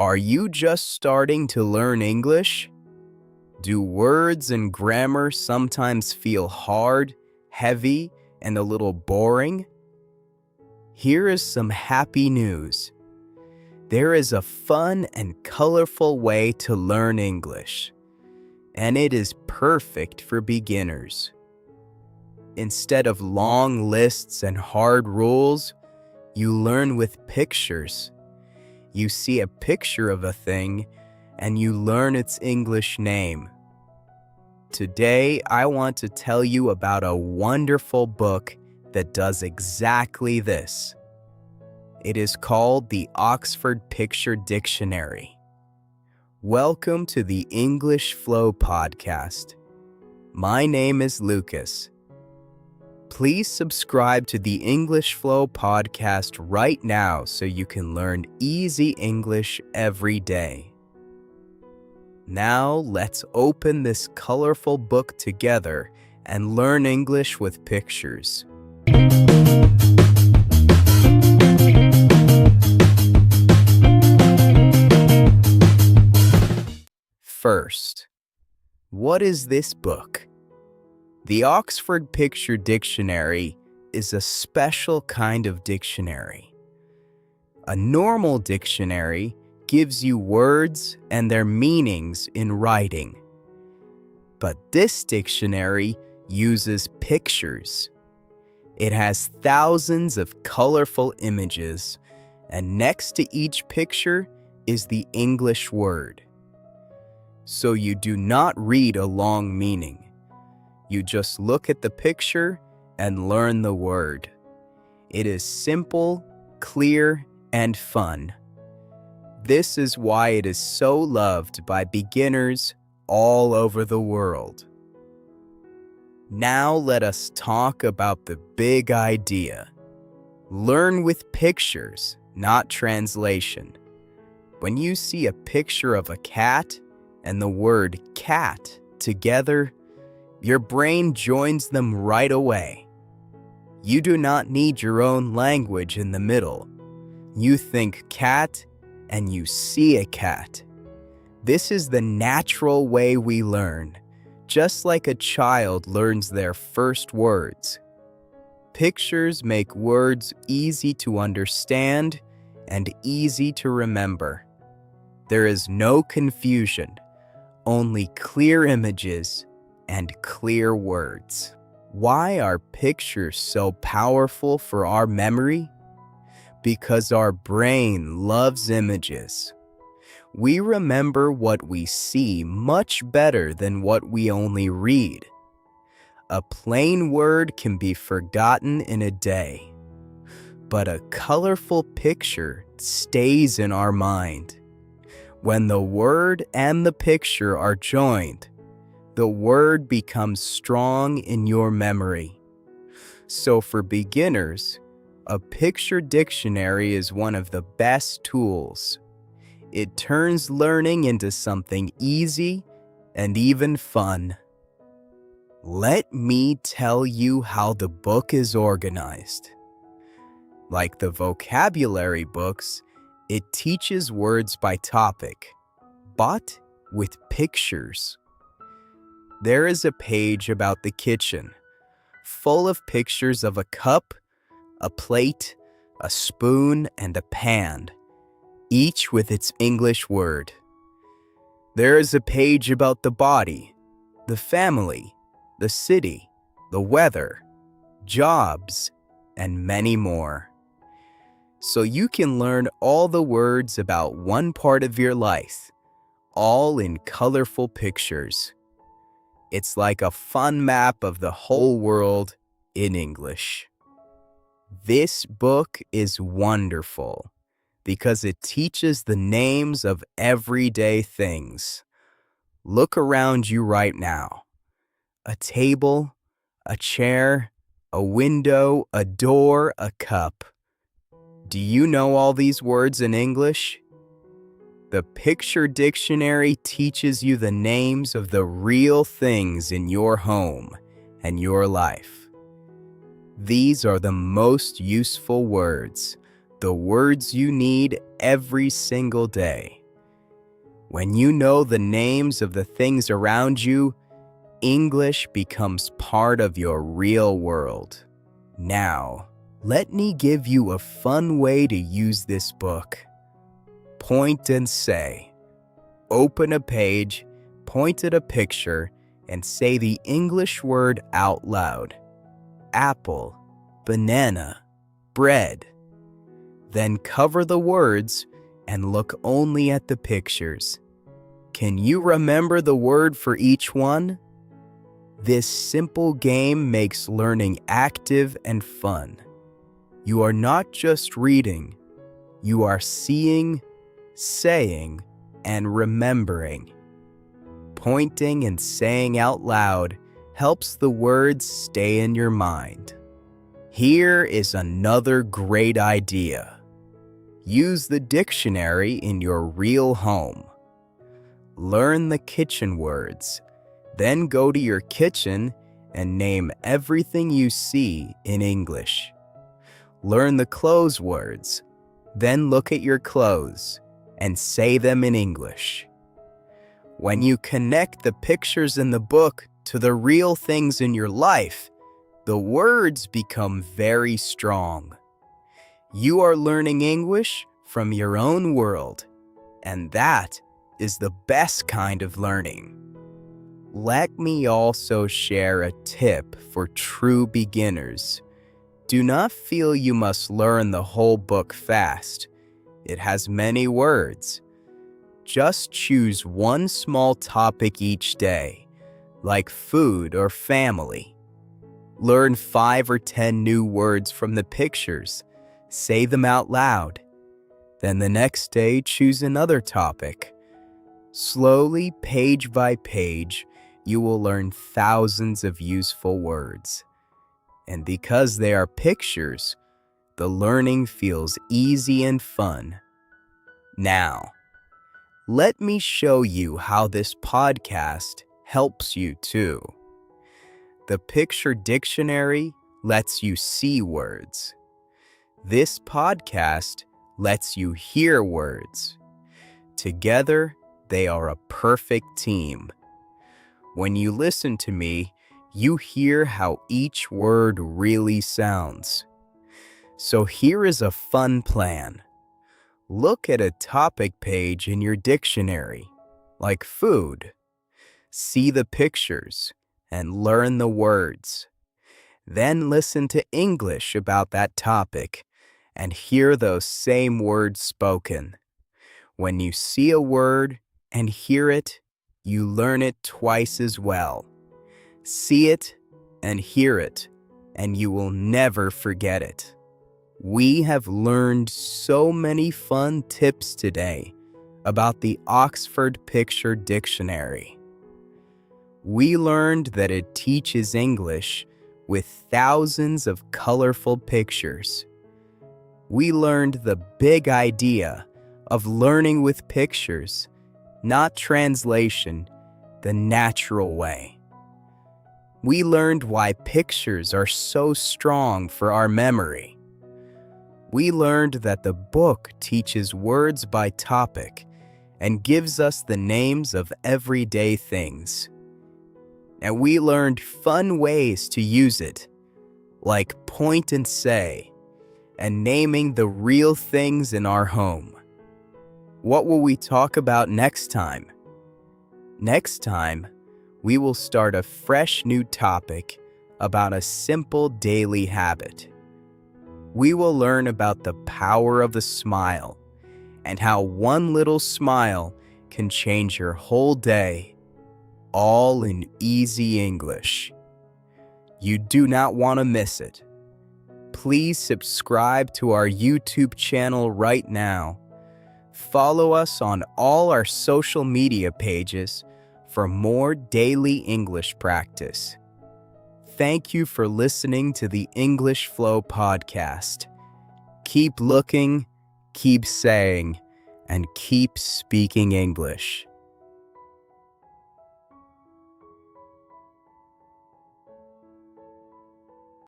Are you just starting to learn English? Do words and grammar sometimes feel hard, heavy, and a little boring? Here is some happy news. There is a fun and colorful way to learn English, and it is perfect for beginners. Instead of long lists and hard rules, you learn with pictures. You see a picture of a thing, and you learn its English name. Today, I want to tell you about a wonderful book that does exactly this. It is called the Oxford Picture Dictionary. Welcome to the English Flow Podcast. My name is Lucas. Please subscribe to the English Flow Podcast right now so you can learn easy English every day. Now let's open this colorful book together and learn English with pictures. First, what is this book? The Oxford Picture Dictionary is a special kind of dictionary. A normal dictionary gives you words and their meanings in writing. But this dictionary uses pictures. It has thousands of colorful images, and next to each picture is the English word. So you do not read a long meaning. You just look at the picture and learn the word. It is simple, clear, and fun. This is why it is so loved by beginners all over the world. Now let us talk about the big idea. Learn with pictures, not translation. When you see a picture of a cat and the word cat together, your brain joins them right away. You do not need your own language in the middle. You think cat and you see a cat. This is the natural way we learn, just like a child learns their first words. Pictures make words easy to understand and easy to remember. There is no confusion, only clear images and clear words. Why are pictures so powerful for our memory? Because our brain loves images. We remember what we see much better than what we only read. A plain word can be forgotten in a day, but a colorful picture stays in our mind. When the word and the picture are joined, the word becomes strong in your memory. So for beginners, a picture dictionary is one of the best tools. It turns learning into something easy and even fun. Let me tell you how the book is organized. Like the vocabulary books, it teaches words by topic, but with pictures. There is a page about the kitchen, full of pictures of a cup, a plate, a spoon, and a pan, each with its English word. There is a page about the body, the family, the city, the weather, jobs, and many more. So you can learn all the words about one part of your life, all in colorful pictures. It's like a fun map of the whole world in English. This book is wonderful because it teaches the names of everyday things. Look around you right now. A table, a chair, a window, a door, a cup. Do you know all these words in English? The Picture Dictionary teaches you the names of the real things in your home and your life. These are the most useful words, the words you need every single day. When you know the names of the things around you, English becomes part of your real world. Now, let me give you a fun way to use this book. Point and say. Open a page, point at a picture, and say the English word out loud. Apple, banana, bread. Then cover the words and look only at the pictures. Can you remember the word for each one? This simple game makes learning active and fun. You are not just reading, you are seeing, saying, and remembering. Pointing and saying out loud helps the words stay in your mind. Here is another great idea. Use the dictionary in your real home. Learn the kitchen words, then go to your kitchen and name everything you see in English. Learn the clothes words, then look at your clothes and say them in English. When you connect the pictures in the book to the real things in your life, the words become very strong. You are learning English from your own world, and that is the best kind of learning. Let me also share a tip for true beginners. Do not feel you must learn the whole book fast. It has many words. Just choose one small topic each day, like food or family. Learn 5 or 10 new words from the pictures. Say them out loud. Then the next day, choose another topic. Slowly, page by page, you will learn thousands of useful words. And because they are pictures, the learning feels easy and fun. Now, let me show you how this podcast helps you too. The Picture Dictionary lets you see words. This podcast lets you hear words. Together, they are a perfect team. When you listen to me, you hear how each word really sounds. So here is a fun plan. Look at a topic page in your dictionary, like food. See the pictures and learn the words. Then listen to English about that topic and hear those same words spoken. When you see a word and hear it, you learn it twice as well. See it and hear it, and you will never forget it. We have learned so many fun tips today about the Oxford Picture Dictionary. We learned that it teaches English with thousands of colorful pictures. We learned the big idea of learning with pictures, not translation, the natural way. We learned why pictures are so strong for our memory. We learned that the book teaches words by topic and gives us the names of everyday things. And we learned fun ways to use it, like point and say, and naming the real things in our home. What will we talk about next time? Next time, we will start a fresh new topic about a simple daily habit. We will learn about the power of the smile and how one little smile can change your whole day, all in easy English. You do not want to miss it. Please subscribe to our YouTube channel right now. Follow us on all our social media pages for more daily English practice. Thank you for listening to the English Flow podcast. Keep looking, keep saying, and keep speaking English.